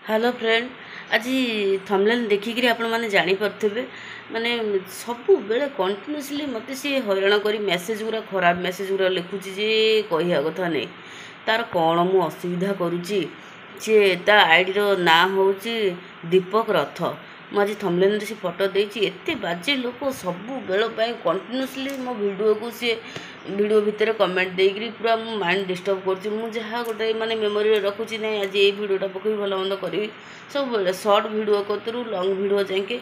Hello friend आज thumbnail देखिकी आपण मैंने जापे माने सब बेले कंटिन्यूसली मत सी हैरान कर मेसेज गुरा खराब मेसेज गुरा लिखुची जे कहिया कथा नहीं तार कौन मु असुविधा करुच्ची सी ता आईडी रो ना हूँ दीपक रथ मु आज थंबनेल से फोटो देती एत बाजे लोक सब बेल कंटिन्यूसली मो वीडियो को सी वीडियो भितर कमेंट देकर पूरा मो माइंड डिस्टर्ब कर गोटे माने मेमोरी रखुची ना आज ये वीडियोटा पकई भल मंद करी सब सर्ट वीडियो कतरू लंग वीडियो जाके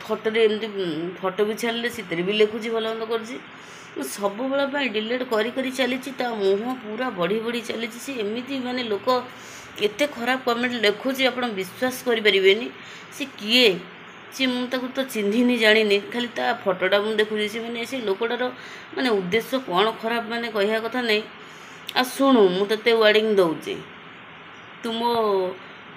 फोटो एमती फोटो भी छाड़े से भी लिखुची भल मंद कर सब बेल डिलीट करी चली मुँह पूरा बढ़ी बढ़ी चली एमती माने लोक एत खराब कमेंट लिखुची आप विश्वास करें सी किए सी मुझे तो चिन्हिनी जानी खाली ता फोटोटा मुझे देखुची सी मैंने से लोकटार माने उद्देश्य कौन खराब माने कहिया कथा नहीं आ शुणु मुझे वार्निंग दौचे तू मो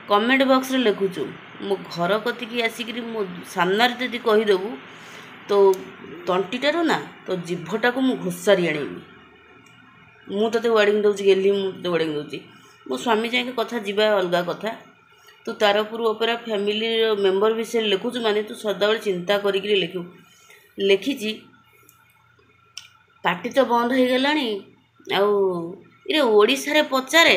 कमेंट बॉक्स रे लिखुचु मो घर कतिकी आसिक मो सामने जदि कहीदेबू तो तंटीटार ना तो जीभटा को मुझे घोषारी आनीबी मुझे वार्निंग दौची गेली मुझे वार्निंग दौची मो स्वामी जाके कथा जीवा अलग कथा तू तारपुर ओपेरा फैमिली मेंबर विषय लिखुचु माने तू सदाबले चिंता करिक लिखु लिखी पार्टी तो बंद हो गलानी आउ ओडिशा रे पचारे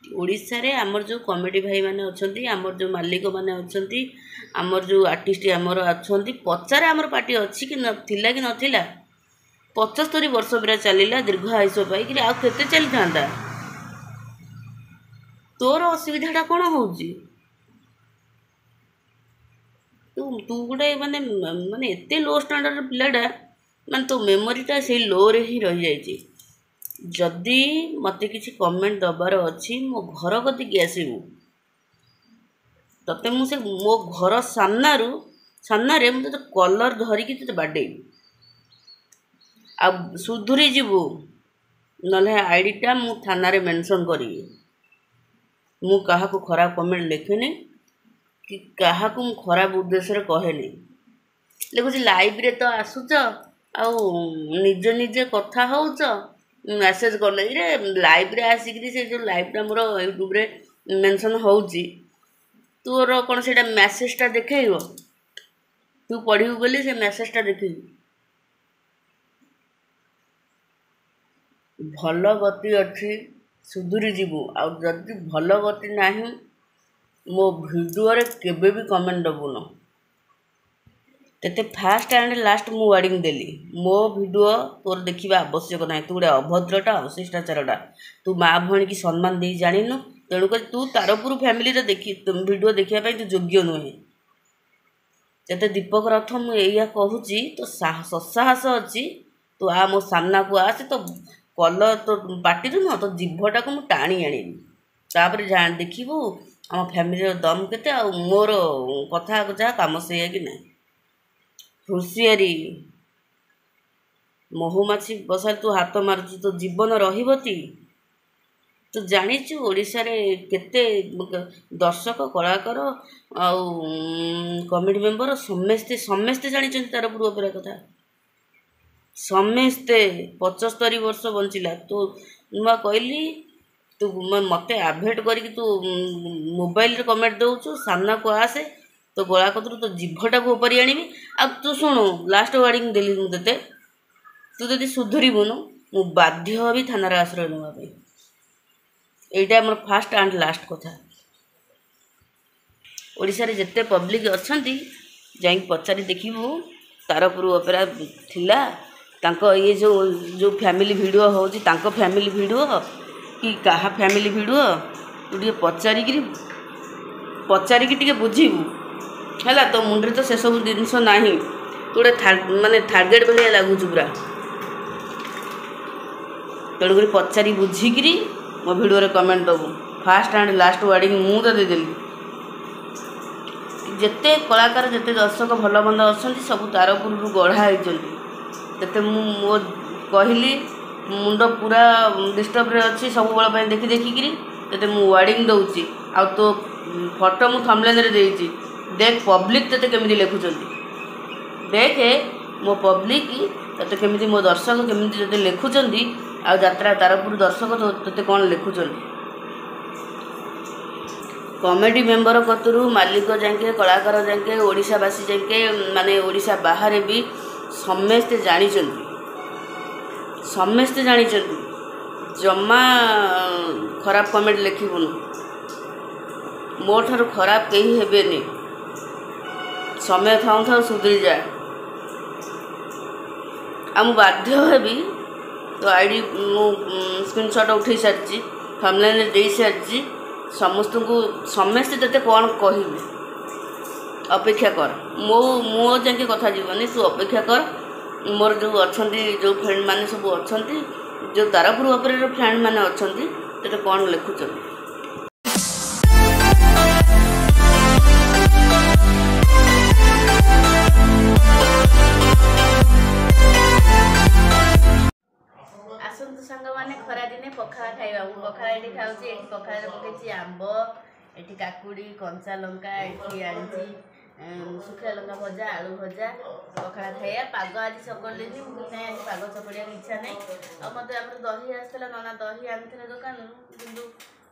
ओडिशा रे आमर जो कॉमेडी भाई माने अछंती आमर जो मालिक माने अछंती आमर जो आर्टिस्ट आमर अछंती पचारे आमर पार्टी अछि कि नथिला कि नथिला 75 वर्ष बिरा चलिला दीर्घ आयुष पाई कि आ केते चली थांदा तोर असुविधाटा कौन होउची तू तू गोटे माने माने एते लो स्टैंडर्ड पिलाटा माने तो मेमोरीटा से लो रे ही रही जाइए जदि मते किसी कमेंट दबार अच्छी मो घर कतिक आसबू तते मुझे मो घर सामने मुझे कलर धरिकी ते बाडेबी आ सुधुरी जीवु नले आईडीटा मु थाना रे मेंशन करी मु कहा को खराब कमेंट लिखेनी कि कहा को मु खराब उद्देश्य रे कहेनी लिखुची लाइव रे तो आसुच आ निजे निजे कथा होउच मैसेज करले रे लाइव रे आसिक से जो लाइवटा मोर यूट्यूब रे मेंशन होउची तोर कौन से मैसेजटा देखैबो तू पढ़िबू बोली से मैसेजटा देखैबू भल गति अच्छी सुधुरी जीवु आ जदि भल गति नाही मो वीडियो रे केबे भी कमेंट दबुन तेते फास्ट एंड लास्ट मु वार्निंग देली मो वीडियो तोर देखिबा आवश्यक नाही तू गोटे अभद्रटा अशिष्टाचारटा तू माँ भणी की सम्मान दे जानिनु तेणुक तू तारपुर फैमिली रे देखि वीडियो देखिया तू योग्य नुहे तेते दीपक रथ मु एया कहूची तो साहस अच्छी तू आ मो सामना को आसे तो कलर तो पार्टी नुह तो जीभटा को टाणी आनी तापर जान देखू आम फैमिली दम केते आ मोर कथा जहाँ कम से कि ना हुसियारी महुमाछी बसार तू हाथ मारुचु तो जीवन रही तू जानीचु ओडिशा रे केते दर्शक कलाकार आउ कमेडी मेंबर समस्ते समस्ते जानी तार पूर्व कथा समस्ते 75 वर्ष बंचिला तो नुआ कहली तू मते आभेट करी तू मोबाइल रे कमेंट दउछु सामना को आसे तो गला कतरू तो जीभटा को ऊपर आनीबी अब तू शुणु लास्ट वार्निंग देली मु तते तू जदि सुधुरीबुनु मु बाध्य हबी थाना रे आश्रय नवा पे एटा हमर फास्ट एंड लास्ट कथा ओडिसा रे जत्ते पब्लिक अछंती जाई पचारी देखिबू तारपुर ओपेरा थिला तांको ये जो फैमिली वीडियो होची तांको फैमिली वीडियो कि कहा फैमिली वीडियो तू टे पचारिकी टे बुझीबू है तो मुंडे तो से सब जिनस ना तू गोटे माने टार्गेट भाया लगुच पूरा तेणुक पचारि बुझिकी मो वीडियो कमेंट दबू फास्ट एंड लास्ट वार्निंग मुझे देदेली जिते कलाकार जिते दर्शक भल मंद अच्छा सब तारपुर गढ़ा होते मो कहली मुंड पूरा डिस्टर्ब रे अच्छी सब बेल देखी देखिकी ते वार्निंग दौची आ तो फोटो मु थंबनेल रे देइची देख पब्लिक ते केमिति लिखुचंती देख मो पब्लिक ते केमिति मो दर्शक केमिति ते लिखुचंती आ यात्रा तारपुर दर्शक ते कौन लिखुचंती कमेडी मेंबर कतरू मालिक जाके कलाकार जाके ओडिशावासी जाके माने ओडिशा बाहर भी समस्ते जानी जमा खराब कमेंट लिखबुन मो ठार खराब कहीं हेबेनी समय थाऊ थाऊ सुधरी जाए आम बाध्य हेबी तो आईडी मु स्क्रीनशॉट उठे सारी थंबनेल दे सारी समस्त को समस्ते तेते कौन कहे अपेक्षा कर मो जाके कथा जीवनी तू अपेक्षा कर मोर जो अच्छा जो फ्रेंड मैंने सब अच्छा जो तारापुर ऑपरेटर फ्रेंड मैंने अच्छा तेते कौन लिखुच आसतु सांग मैंने खरा दिने पखाला खाइबा पखाला ये खाऊँ ये पखाला पकई आंब ये काकुड़ी कंचा लंका ये आनी सुखिया लंका भजा आलू भजा पखाला खाइबा पाग आज चकड़ेनि मुझे आज पाग चकड़िया इच्छा नहीं आ मत दही आसला नाना दही आनी दुकान कि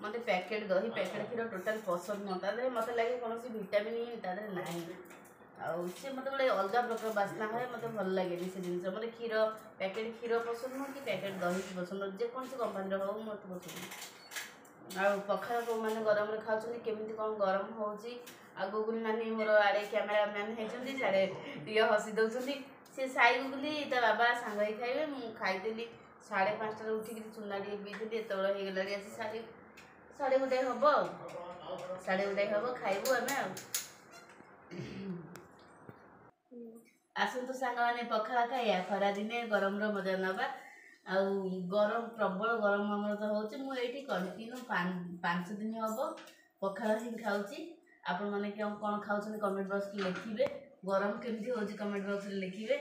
मत पैकेट दही पैकेट क्षीर टोटाल पसंद नुह तादे मत लगे कौन भिटामिन तादे ना सी मत गोटे अलग प्रकार बास्ना है मत भल लगे से जिन मत क्षीर पैकेट क्षीर पसंद नुह कि पैकेट दही पसंद जेकोसी कंपानी हो मत पसंद आ पखाला मैंने गरम खाऊँ केमी कौन गरम हो गुगुली नानी मोर आड़े कैमेरा मैन होती साड़े ये हसी दौरान सी साई गुगुली ता बाबा सांग खाइबे मुझे खाईदेली 5:30 उठिक चूना टे पीती एत हो गला आसी 1:30 हम 1:30 हम खाइबू आम आसतु सांग मैंने पखाला खाइया खरा दिने गरम मजा नवा आ गरम प्रबल गरम आमर तो होती कंटिन्यू 5 दिन हम पखाला ही खाऊँ आपण मैंने क्यों कौन खाऊँ कमेंट बॉक्स में लिखिए गरम केमती हो कमेंट बॉक्स में लिखिए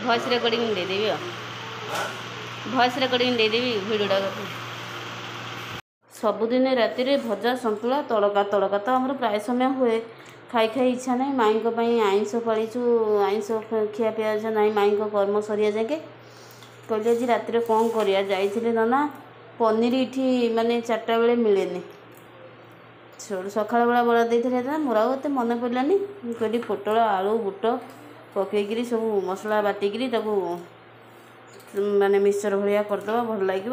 वॉइस रिकॉर्डिंग दे देवी वॉइस रिकॉर्डिंग दे देवी वीडियोटा सबुदिन राति भजा सन्तुला तड़का तड़का तो आमर प्राय समय हुए खाई खाई इच्छा ना माई आईस पाड़ीचु आईस खिया पिया ना माई कर्म सरिया जाके कहली आज राति कौन करिया जाइए नाना पनीर इठी माने 4टा बेले मिलेनि सकाळ बेला बड़ा देते मोर आते मन पड़ानी कहली पोटल आलू बुट पकईकरी सब मसला बाटिकी माने मिक्सचर भाया करदे भल लगे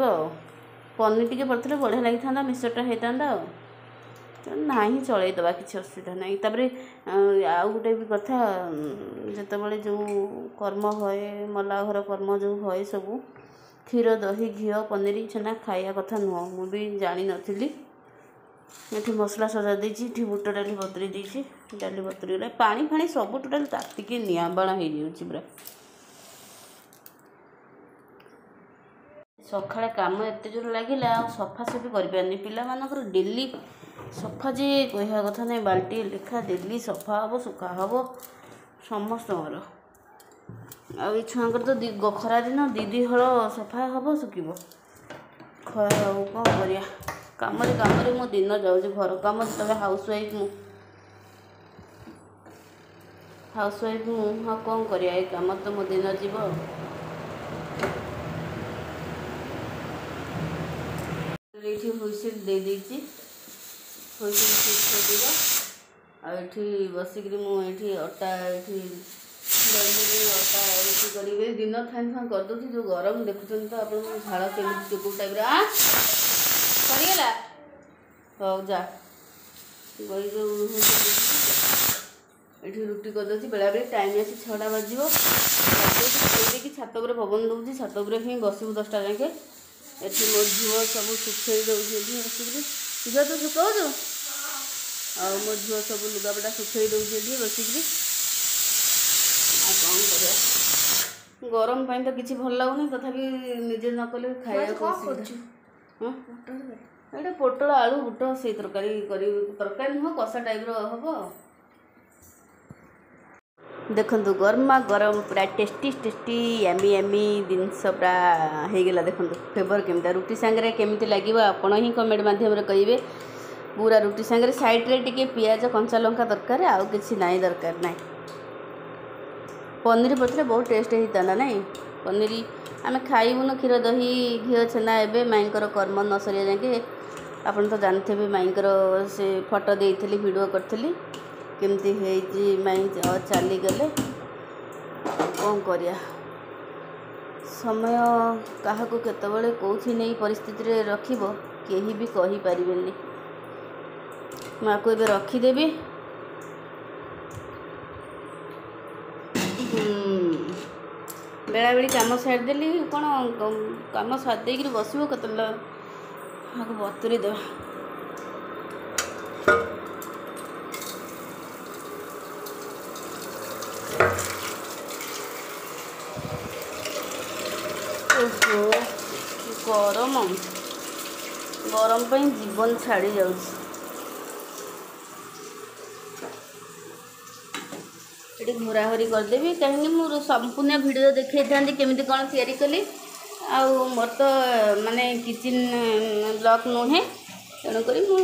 पनीर टी पड़े बढ़िया लगी था मिक्सचरटा होता ना चलईदबा किसी असुविधा ना तापर आउ गोटे भी कथा जिते जो कर्म होए मला घर कर्म जो होए सब क्षीर दही घी पनीर छेना खाया कथा नुह मुझे जानी नी ये मसला सजा देती बुट डाली बतरी देती डाली बतरी गला पानी फाणी सब टोटाल तातिकी निआबाणा हो पूरा सकाଳେ काम एत जोर लगे सफासफी करपारनी पिलामानकर डेली सफा जे कह कथा नहीं बाल्टी लेखा डेली सफा हम सुखा हम समस्त छुआर तो खरा दिन दीदी हल सफा हम सुखब कौन कर कम मो दिन जाऊँ घर कम जो हाउस वाइफ हाँ कौन कर कम तो मो दिन जीव ये हुईसिल दे देती हुईसिल ठीक कर बसिक मुझे अटा ये अटा ये करेंगे दिन थान थान करदे जो गरम देखुं तो आप झाड़ केमी कौ टाइप सरीगला हो जा ये रुटी करदे बेला बेले टाइम आसी 6टा बाजिव कि छात पवन दूसरी छात ही बसबू 10टा जाके एठी मो झुआ सब सुखे दौर झुआ तो सुखाऊ आ मो झुआ सब लुगापटा सुखे दौर बसिक कौन कर गरम तो किसी भल लगुनि तथापि निजे न कले खाया हाँ ଏଇଟା ପୋଟଳ ଆଳୁ ବୁଟ ସେଇ ତରକାରୀ କରିବି, ତରକାରୀ ନୁହଁ କଷା ଟାଇପ୍ର ହେବ। ଦେଖନ୍ତୁ ଗରମା ଗରମ ପୁରା ଟେଷ୍ଟି ଟେଷ୍ଟି ୟାମି ଜିନିଷ ପୁରା ହେଇଗଲା। ଦେଖନ୍ତୁ ଫ୍ଲେଭର କେମିତି, ରୁଟି ସାଙ୍ଗରେ କେମିତି ଲାଗିବ ଆପଣ ହିଁ କମେଣ୍ଟ ମାଧ୍ୟମରେ କହିବେ। ପୁରା ରୁଟି ସାଙ୍ଗରେ ସାଇଡ଼୍ରେ ଟିକେ ପିଆଜ କଞ୍ଚା ଲଙ୍କା ଦରକାର, ଆଉ କିଛି ନାହିଁ ଦରକାର ନାହିଁ। ପନିର ପଡ଼ିଥିଲେ ବହୁତ ଟେଷ୍ଟ ହେଇଥାନ୍ତା ନାଇଁ। ପନିର ଆମେ ଖାଇବୁନୁ କ୍ଷୀର ଦହି ଘିଅ ଛେନା, ଏବେ ମାଇଁଙ୍କର କର୍ମ ନ ସରିବା ଯାକେ। ଆପଣ ତ ଜାଣିଥିବେ ମାଇଁଙ୍କର ସେ ଫଟୋ ଦେଇଥିଲି, ଭିଡ଼ିଓ କରିଥିଲି କେମିତି ହେଇଛି। ମାଇଁ ଚାଲିଗଲେ, କ'ଣ କରିବା। ସମୟ କାହାକୁ କେତେବେଳେ କେଉଁଠି ନେଇ ପରିସ୍ଥିତିରେ ରଖିବ କେହି ବି କହିପାରିବେନି। ମୁଁ ଆକୁ ଏବେ ରଖିଦେବି। ବେଳାବେଳି କାମ ସାରିଦେଲି, କ'ଣ କାମ ସାରି ଦେଇକିରି ବସିବ କେତେବେଳେ ଆକୁ ବତୁରି ଦେବା। ଓହୋ ଗରମ ପାଇଁ ଜୀବନ ଛାଡ଼ି ଯାଉଛି। ଏଠି ଘୋରାଘୋରି କରିଦେବି, କାହିଁକି ମୁଁ ସମ୍ପୂର୍ଣ୍ଣ ଭିଡ଼ିଓ ଦେଖେଇଥାନ୍ତି କେମିତି କ'ଣ ତିଆରି କଲି। ଆଉ ମୋର ତ ମାନେ କିଚେନ୍ ବ୍ଲଗ୍ ନୁହେଁ, ତେଣୁକରି ମୁଁ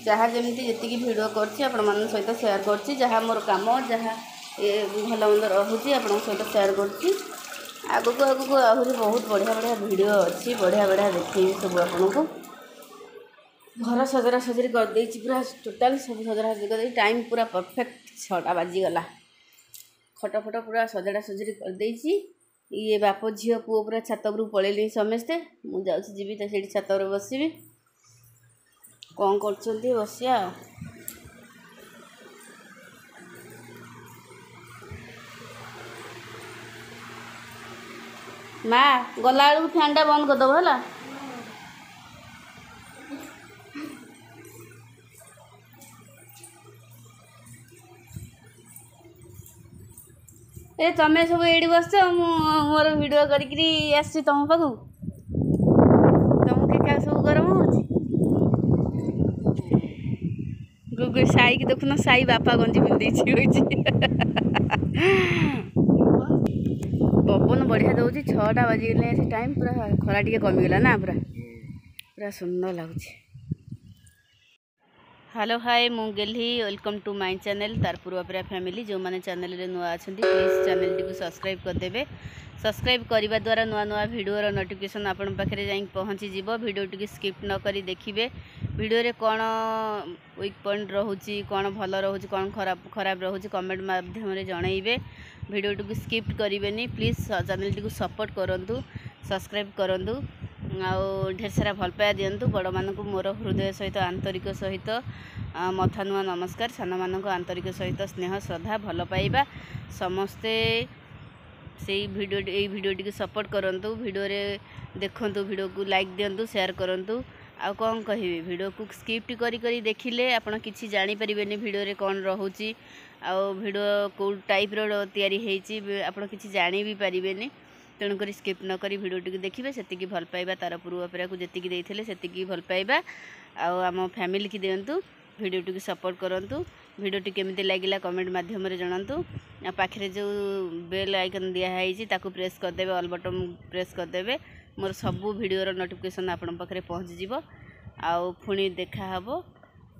ଯାହା ଯେମିତି ଯେତିକି ଭିଡ଼ିଓ କରିଛି ଆପଣମାନଙ୍କ ସହିତ ସେୟାର କରୁଛି। ଯାହା ମୋର କାମ ଯାହା ଭଲ ମନ୍ଦ ରହୁଛି ଆପଣଙ୍କ ସହିତ ସେୟାର କରୁଛି। ଆଗକୁ ଆହୁରି ବହୁତ ବଢ଼ିଆ ବଢ଼ିଆ ଭିଡ଼ିଓ ଅଛି, ବଢ଼ିଆ ଦେଖେଇବି ସବୁ ଆପଣଙ୍କୁ। ଘର ସଜଡ଼ି କରିଦେଇଛି, ପୁରା ଟୋଟାଲ୍ ସବୁ ସଜଡ଼ି କରିଦେଇଛି। ଟାଇମ୍ ପୁରା ପରଫେକ୍ଟ 6ଟା ବାଜିଗଲା। ଖଟ ପୁରା ସଜଡ଼ି କରିଦେଇଛି। ଇଏ ବାପ ଝିଅ ପୁଅ ପୁରା ଛାତ ଉପରକୁ ପଳେଇଲି ସମସ୍ତେ। ମୁଁ ଯାଉଛି ଯିବି ତ ସେଇଠି ଛାତ ଉପରେ ବସିବି। କ'ଣ କରୁଛନ୍ତି ବସିବା ଆଉ। ମା ଗଲାବେଳକୁ ଫ୍ୟାନ୍ଟା ବନ୍ଦ କରିଦେବ ହେଲା। ଏ ତମେ ସବୁ ଏଇଠି ବସିଛ, ମୁଁ ମୋର ଭିଡ଼ିଓ କରିକିରି ଆସିଛି ତମ ପାଖକୁ। ତମକୁ କେକା ସବୁ ଗରମ ହେଉଛି। ସାଇକି ଦେଖୁନ, ସାଇ ବାପା ଗଞ୍ଜି ପିନ୍ଧେଇଛି ହୋଇଛି। ପବନ ବଢ଼ିଆ ଦେଉଛି। 6ଟା ବାଜିଗଲେ ସେ ଟାଇମ୍, ପୁରା ଖରା ଟିକେ କମିଗଲା ନା, ପୁରା ସୁନ୍ଦର ଲାଗୁଛି। हेलो हाय मु गेल्ही welcome to my channel Tarpur opera family. जो मैंने चैनल रे नुआ अच्छा प्लीज चैनल टी सब्सक्राइब करदेवे। सब्सक्राइब करने द्वारा नुआ नुआ वीडियो नोटिफिकेशन आपण पाखे जाई पहुँची जीव। वीडियो टी स्किप न करी देखिए। वीडियो रे कौन वीक पॉइंट रोचे, कौन भल रोचे, कौन खराब रोचे कमेंट माध्यम जनइबे। वीडियो टी स्किप करेंगे प्लीज। चैनल टी सपोर्ट करूँ, सब्सक्राइब करूँ, आउ ढेर सारा भल पाया दिंतु। बड़ मानक मोर हृदय सहित आंतरिक सहित मथा नुआ नमस्कार। सान मानक आंतरिक सहित स्नेह श्रद्धा भल पाइबा समस्ते से वीडियो टी सपोर्ट करूँ। वीडियो रे देखंतु, वीडियो को लाइक दिंतु, शेयर करूँ। आउ कौन कहि वीडियो को स्किप करी देखिले आपण किछि जानि परिबेनी वीडियो रे कौन रहउची, आउ वीडियो को टाइप रो तयारी हेची आपण किछि जानि भी परिबेनी। तेणुक स्किप न करी वीडियो टी देखिए। सेतिकी भल पाइबा तार पूर्व अपेरा को जेतिकी देइथिले सेतिकी भल पाइबा। आम फैमिली की दिंतु, वीडियो टी सपोर्ट करूँ। वीडियो टी केमिति लागिला कमेंट माध्यम रे जणांतु। पाखरे जो बेल आइकन दिया है ताकू प्रेस करदेवे, ऑल बटन प्रेस करदेवे। मोर सबू वीडियो रो नोटिफिकेशन आपण पाखरे पहुँच जीवो। आउ पुणी देखा हबो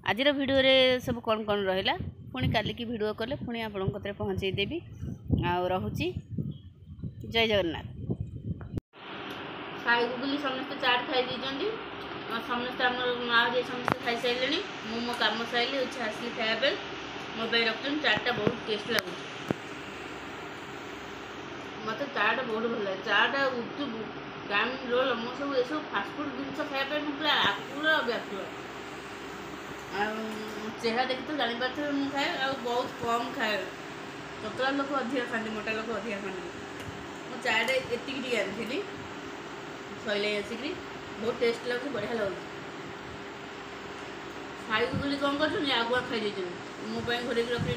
आज वीडियो रे सब कौन कौन रहिला। पुणी काली की वीडियो कले पुणी आपण कतरे पहुँचे देबी। आउ रहुची। जय जगन्नाथ। साई गुगुली समस्त चाट खाई दीजिए। समस्त आम माँ जी समस्त खाई सारे। मो कम सारे आसली खायापे मोबाइल रखुन। चाटा बहुत टेस्ट लगुच। मत चाटा बहुत भल लगे। चाटा गुपचुप चाउमिन रोल मो सब ये सब फास्टफुड जिन खायापे पूरा आकुल व्याकुल। चेहरा देखी तो जापारे मुझे खाए आ बहुत कम खाए। पतला लोक अधिक खाती, मोटा लोक अधिक खाती। मो चाटे एतिक आनी सैल आसिक बहुत टेस्ट लगे, बढ़िया लगे। खाई गुगुली कौन कर आगुआ खाई मो घोड़े रखी।